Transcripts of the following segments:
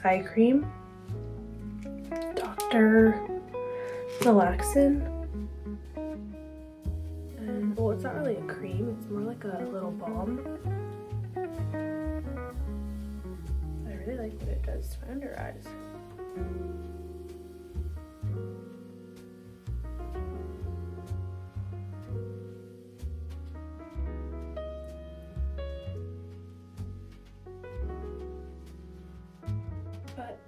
Eye cream, Dr. Relaxin, and well, it's not really a cream, it's more like a little balm. I really like what it does to my under eyes. But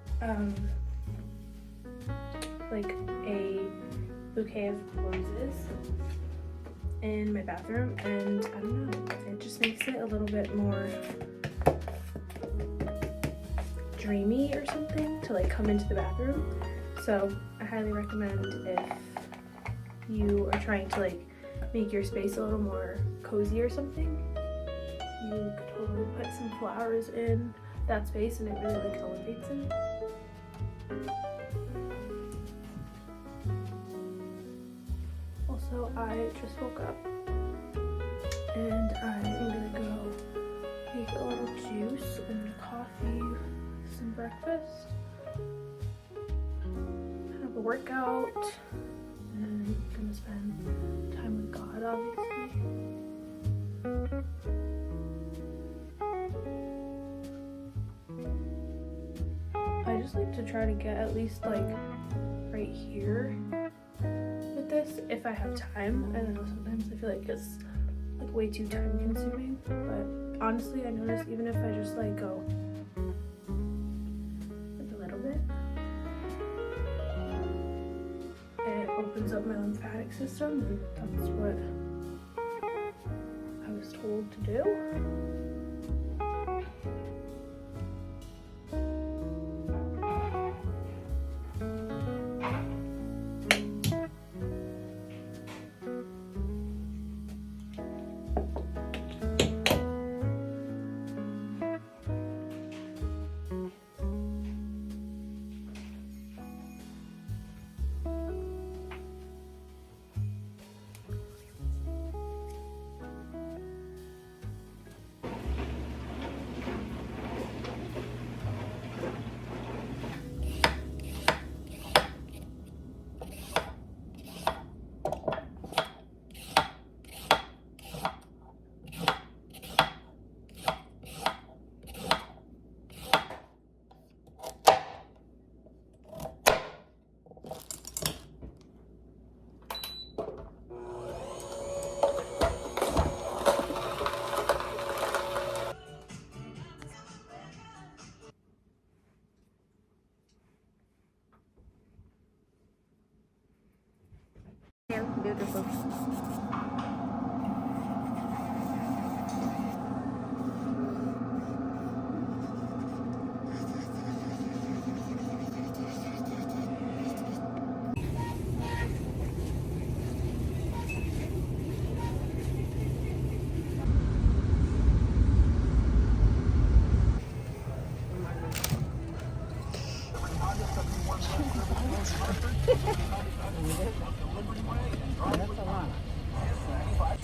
like a bouquet of roses in my bathroom, and I don't know, it just makes it a little bit more dreamy or something to like come into the bathroom. So I highly recommend if you are trying to like make your space a little more cozy or something, you could totally put some flowers in that space and it really like elevates it. Also, I just woke up and I am gonna go make a little juice and coffee, some breakfast, have a workout, and I'm gonna spend time with God, obviously. I just like to try to get at least like right here with this if I have time. I don't know, sometimes I feel like it's like way too time consuming, but honestly I notice even if I just like go like a little bit, it opens up my lymphatic system, and that's what I was told to do. Beautiful.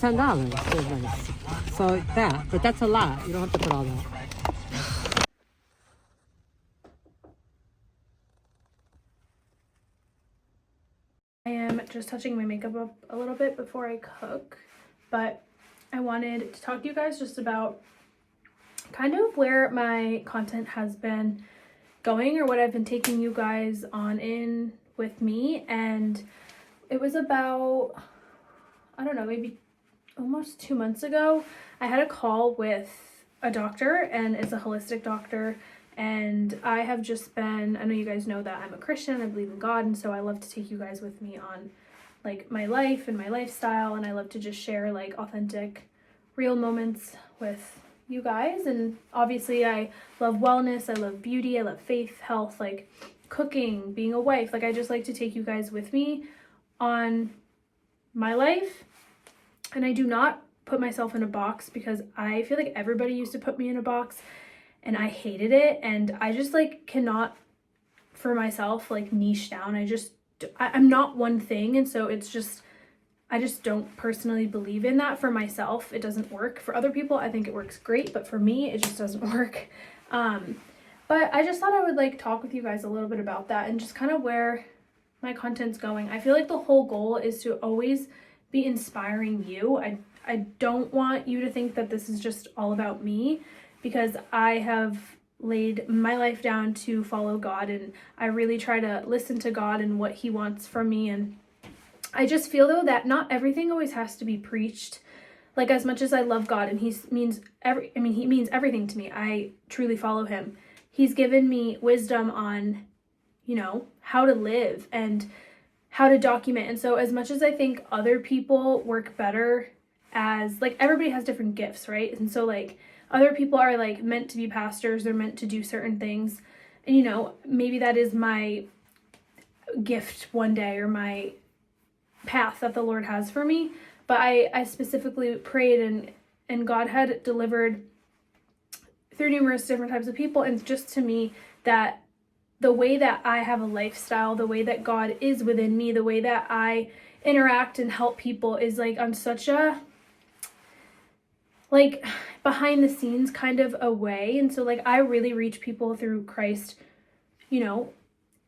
$10. So that, but that's a lot. You don't have to put all that. just touching my makeup up a little bit before I cook, but I wanted to talk to you guys just about kind of where my content has been going, or what I've been taking you guys on in with me. And it was about, I don't know, maybe almost 2 months ago, I had a call with a doctor, and it's a holistic doctor. And I have just been, I know you guys know that I'm a Christian, I believe in God, and so I love to take you guys with me on like my life and my lifestyle, and I love to just share like authentic, real moments with you guys. And obviously I love wellness, I love beauty, I love faith, health, like cooking, being a wife. Like I just like to take you guys with me on my life. And I do not put myself in a box, because I feel like everybody used to put me in a box and I hated it. And I just like cannot for myself like niche down. I'm not one thing. And so it's just, I just don't personally believe in that for myself. It doesn't work. For other people, I think it works great, but for me, it just doesn't work. But I just thought I would like talk with you guys a little bit about that and just kind of where my content's going. I feel like the whole goal is to always be inspiring you. I don't want you to think that this is just all about me, because I have laid my life down to follow God, and I really try to listen to God and what he wants from me. And I just feel though that not everything always has to be preached. Like as much as I love God and he means everything to me, I truly follow him. He's given me wisdom on, you know, how to live and how to document. And so as much as I think other people work better as, like, everybody has different gifts, right? And so like other people are like meant to be pastors, they're meant to do certain things. And you know, maybe that is my gift one day, or my path that the Lord has for me. But I specifically prayed, and God had delivered through numerous different types of people. And just to me, that the way that I have a lifestyle, the way that God is within me, the way that I interact and help people is like on such a like behind the scenes kind of a way. And so like I really reach people through Christ, you know,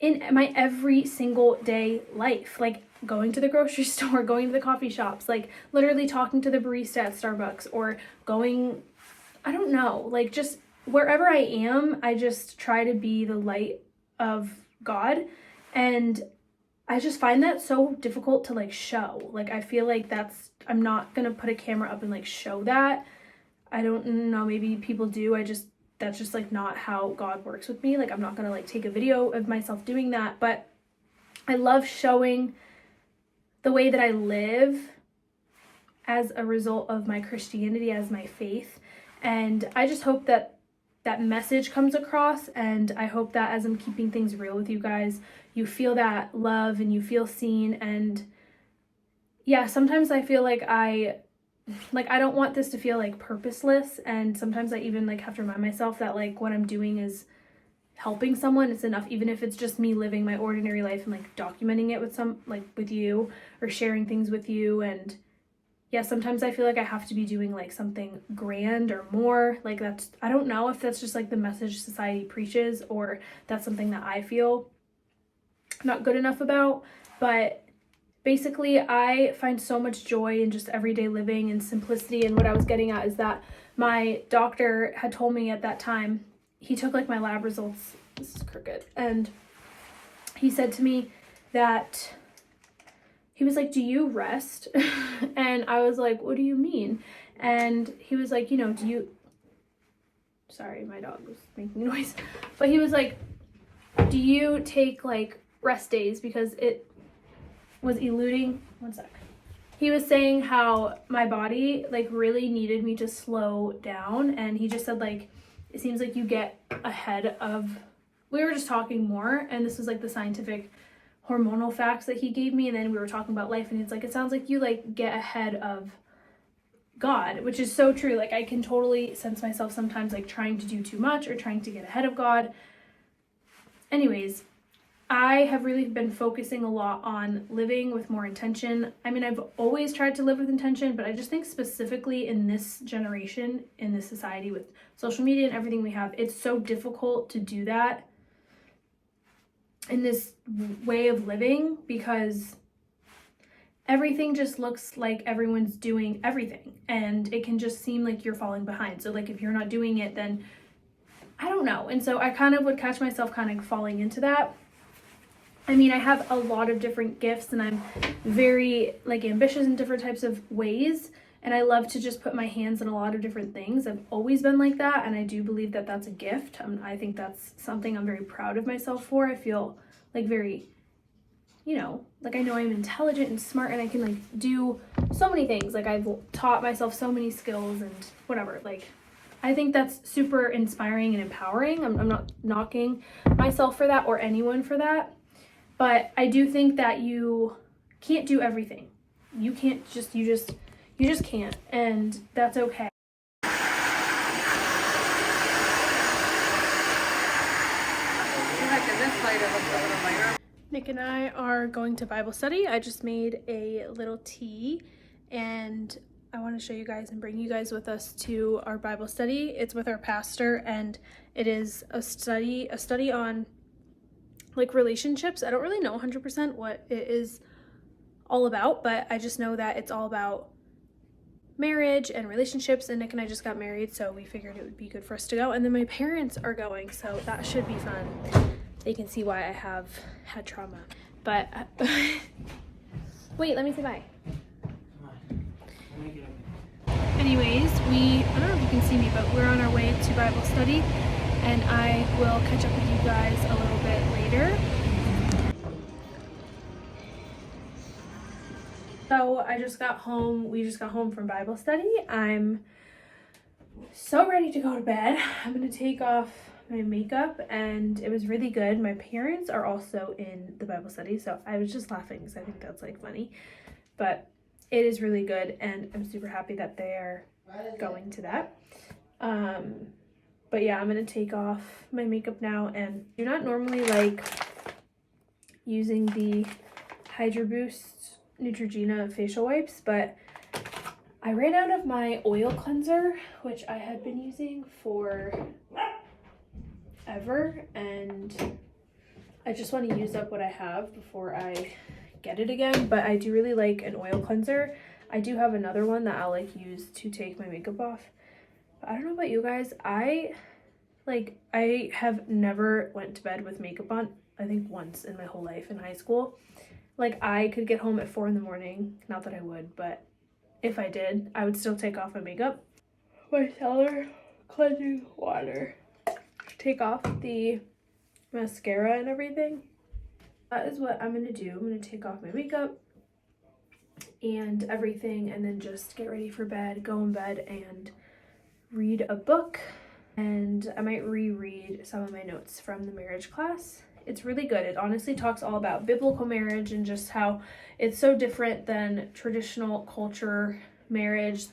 in my every single day life, like going to the grocery store, going to the coffee shops, like literally talking to the barista at Starbucks, or going, I don't know, like just wherever I am, I just try to be the light of God. And I just find that so difficult to like show. Like I feel like I'm not gonna put a camera up and like show that. I don't know, maybe people do. That's just like not how God works with me. Like I'm not gonna like take a video of myself doing that, but I love showing the way that I live as a result of my Christianity, as my faith. And I just hope that that message comes across, and I hope that as I'm keeping things real with you guys, you feel that love and you feel seen. And yeah, sometimes I feel like I don't want this to feel like purposeless, and sometimes I even like have to remind myself that like what I'm doing is helping someone. It's enough, even if it's just me living my ordinary life and like documenting it with you, or sharing things with you. And yeah, sometimes I feel like I have to be doing like something grand or more. Like I don't know if that's just like the message society preaches, or that's something that I feel not good enough about. But basically I find so much joy in just everyday living and simplicity. And what I was getting at is that my doctor had told me at that time, he took like my lab results, this is crooked, and he said to me that he was like, do you rest? And I was like, what do you mean? And he was like, you know, sorry, my dog was making noise, but he was like, do you take like rest days? Because it was eluding, one sec. He was saying how my body like really needed me to slow down. And he just said like, it seems like you get ahead of, we were just talking more, and this was like the scientific hormonal facts that he gave me, and then we were talking about life, and it's like, it sounds like you like get ahead of God, which is so true. Like I can totally sense myself sometimes like trying to do too much or trying to get ahead of God. Anyways, I have really been focusing a lot on living with more intention. I mean, I've always tried to live with intention, but I just think specifically in this generation, in this society with social media and everything we have, it's so difficult to do that in this way of living, because everything just looks like everyone's doing everything, and it can just seem like you're falling behind. So like if you're not doing it, then I don't know. And so I kind of would catch myself kind of falling into that. I mean, I have a lot of different gifts, and I'm very like ambitious in different types of ways, and I love to just put my hands in a lot of different things. I've always been like that, and I do believe that that's a gift. I think that's something I'm very proud of myself for. I feel like very, you know, like I know I'm intelligent and smart, and I can like do so many things. Like I've taught myself so many skills and whatever. Like I think that's super inspiring and empowering. I'm not knocking myself for that or anyone for that. But I do think that you can't do everything. You just can't, and that's okay. Nick and I are going to Bible study. I just made a little tea, and I want to show you guys and bring you guys with us to our Bible study. It's with our pastor, and it is a study on like relationships. I don't really know 100% what it is all about, but I just know that it's all about marriage and relationships, and Nick and I just got married, so we figured it would be good for us to go. And then my parents are going, so that should be fun. They can see why I have had trauma. But wait, let me say bye. Anyways, I don't know if you can see me, but we're on our way to Bible study, and I will catch up with you guys a little bit later. So we just got home from Bible study. I'm so ready to go to bed. I'm gonna take off my makeup, and it was really good. My parents are also in the Bible study, so I was just laughing because I think that's like funny, but it is really good, and I'm super happy that they're going to that. But yeah, I'm gonna take off my makeup now, and I do not normally like using the Hydro Boost Neutrogena facial wipes, but I ran out of my oil cleanser, which I had been using for ever, and I just want to use up what I have before I get it again. But I do really like an oil cleanser. I do have another one that I'll like use to take my makeup off. But I don't know about you guys, I have never went to bed with makeup on. I think once in my whole life in high school. Like I could get home at 4 in the morning, not that I would, but if I did, I would still take off my makeup. My cellar cleansing water. Take off the mascara and everything. That is what I'm gonna do. I'm gonna take off my makeup and everything, and then just get ready for bed, go in bed and read a book. And I might reread some of my notes from the marriage class. It's really good. It honestly talks all about biblical marriage and just how it's so different than traditional culture marriage,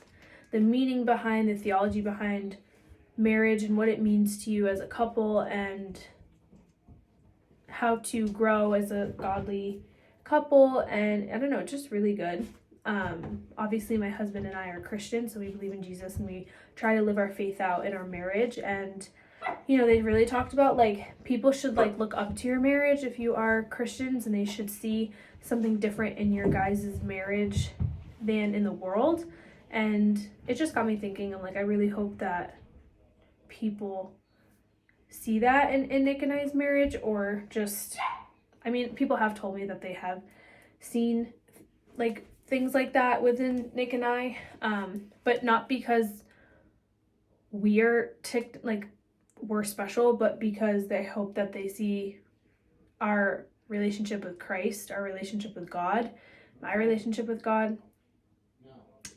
the meaning behind, the theology behind marriage and what it means to you as a couple, and how to grow as a godly couple. And I don't know, just really good. Obviously my husband and I are Christians, so we believe in Jesus, and we try to live our faith out in our marriage. And you know, they really talked about like people should like look up to your marriage if you are Christians, and they should see something different in your guys' marriage than in the world. And it just got me thinking, I'm like, I really hope that people see that in Nick and I's marriage, or just, I mean, people have told me that they have seen like things like that within Nick and I, but not because we're we're special, but because they hope that they see our relationship with Christ, our relationship with God, my relationship with God,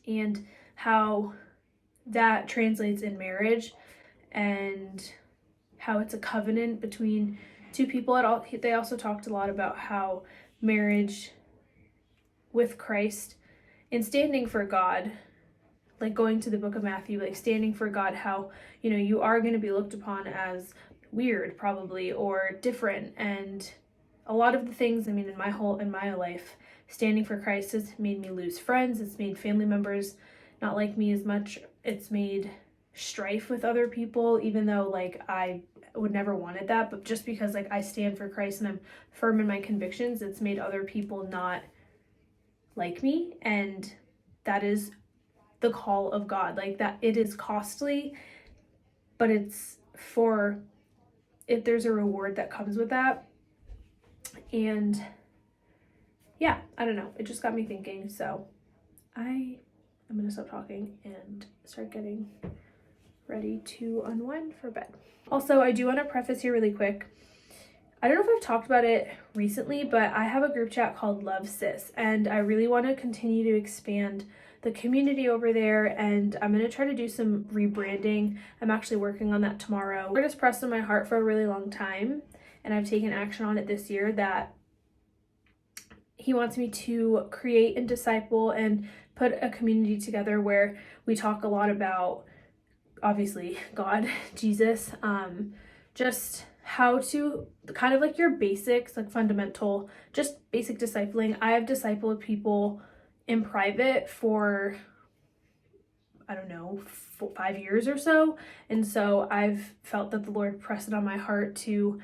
and how that translates in marriage, and how it's a covenant between two people at all. They also talked a lot about how marriage with Christ and standing for God, like going to the book of Matthew, like standing for God, how, you know, you are going to be looked upon as weird probably, or different. And a lot of the things, I mean, in my life, standing for Christ has made me lose friends. It's made family members not like me as much. It's made strife with other people, even though like I would never wanted that, but just because like I stand for Christ and I'm firm in my convictions, it's made other people not like me, and that is the call of God. Like, that it is costly, but it's for, if there's a reward that comes with that. And yeah, I don't know, it just got me thinking. So I'm gonna stop talking and start getting ready to unwind for bed. Also, I do want to preface here really quick, I don't know if I've talked about it recently, but I have a group chat called Love Sis, and I really want to continue to expand the community over there, and I'm going to try to do some rebranding. I'm actually working on that tomorrow. Lord has pressed on my heart for a really long time, and I've taken action on it this year, that he wants me to create and disciple and put a community together where we talk a lot about, obviously, God, Jesus, just how to kind of like your basics, like fundamental, just basic discipling. I have discipled people in private for, I don't know, 5 years or so. And so I've felt that the Lord pressed it on my heart to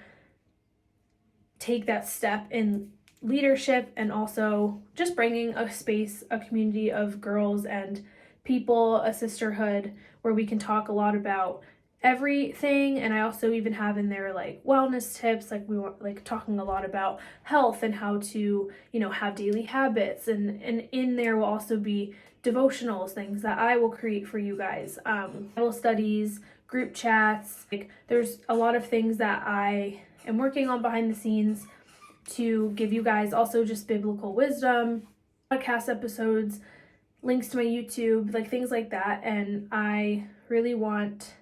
take that step in leadership, and also just bringing a space, a community of girls and people, a sisterhood where we can talk a lot about everything. And I also even have in there like wellness tips, like we want, like talking a lot about health and how to, you know, have daily habits, and in there will also be devotionals, things that I will create for you guys, Bible studies, group chats. Like, there's a lot of things that I am working on behind the scenes to give you guys, also just biblical wisdom, podcast episodes, links to my YouTube, like things like that. And I really want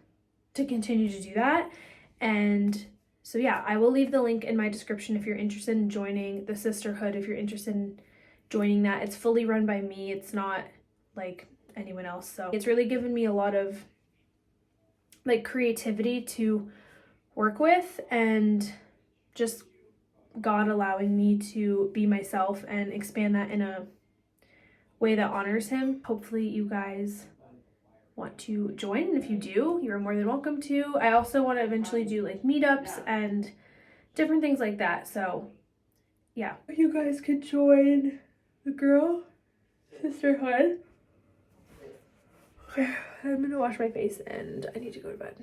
to continue to do that. And so yeah, I will leave the link in my description if you're interested in joining the sisterhood, if you're interested in joining that. It's fully run by me, it's not like anyone else. So it's really given me a lot of like creativity to work with, and just God allowing me to be myself and expand that in a way that honors him. Hopefully you guys want to join, and if you do, you're more than welcome to. I also want to eventually do like meetups and different things like that. So yeah, you guys could join the girl sisterhood. Okay, I'm gonna wash my face and I need to go to bed.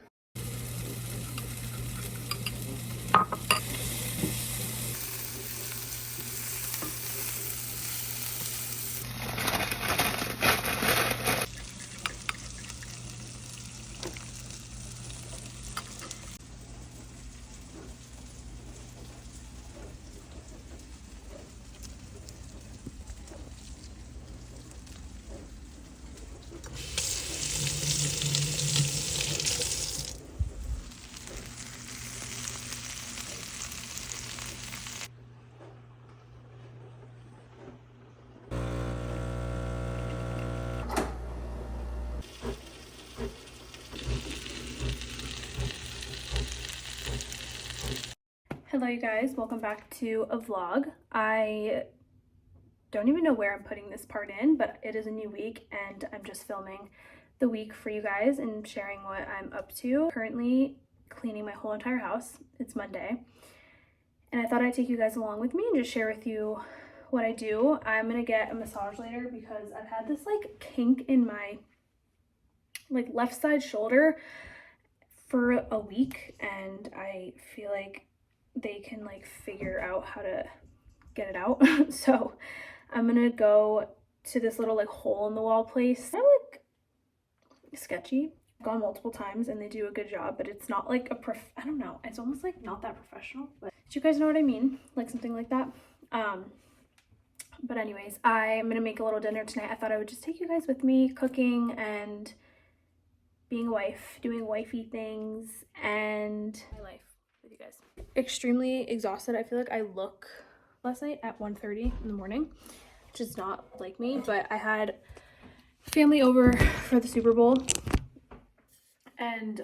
Hello you guys, welcome back to a vlog. I don't even know where I'm putting this part in, but it is a new week and I'm just filming the week for you guys and sharing what I'm up to. Currently cleaning my whole entire house. It's Monday, and I thought I'd take you guys along with me and just share with you what I do. I'm gonna get a massage later because I've had this like kink in my like left side shoulder for a week, and I feel like they can like figure out how to get it out. So I'm gonna go to this little like hole in the wall place. They're like sketchy. I've gone multiple times and they do a good job, but it's not like I don't know, it's almost like not that professional, but do you guys know what I mean? Like something like that. But anyways, I'm gonna make a little dinner tonight. I thought I would just take you guys with me, cooking and being a wife, doing wifey things, and my life with you guys. Extremely exhausted. I feel like I look last night at 1:30 in the morning, which is not like me, but I had family over for the Super Bowl, and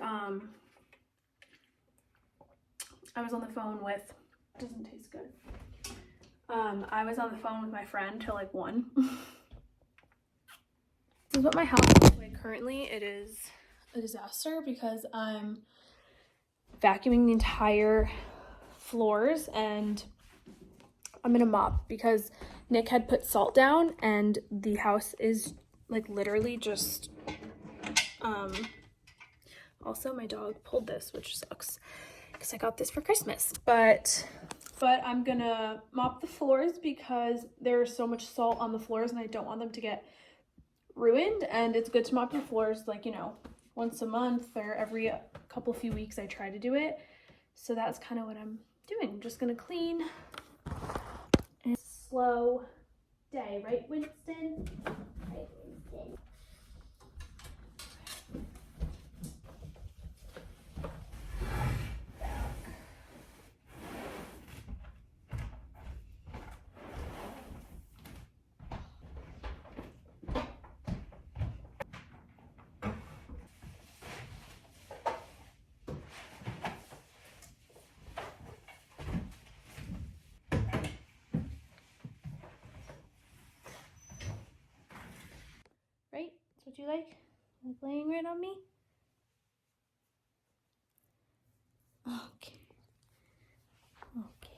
I was on the phone with, doesn't taste good. I was on the phone with my friend till like 1. This is what my house looks like currently. It is a disaster because I'm vacuuming the entire floors and I'm gonna mop because Nick had put salt down and the house is like literally just, also my dog pulled this, which sucks because I got this for Christmas, but I'm gonna mop the floors because there's so much salt on the floors and I don't want them to get ruined. And it's good to mop your floors, like, you know, once a month or every few weeks. I try to do it. So that's kind of what I'm doing. I'm just gonna clean. And slow day, right, Winston? Right, Winston. Right? That's what you like? Like laying right on me? Okay. Okay.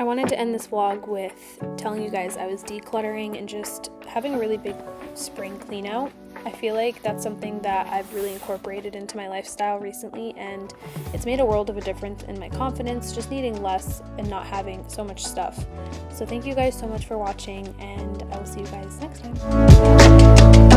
I wanted to end this vlog with telling you guys I was decluttering and just having a really big spring clean out. I feel like that's something that I've really incorporated into my lifestyle recently, and it's made a world of a difference in my confidence, just needing less and not having so much stuff. So thank you guys so much for watching, and I will see you guys next time.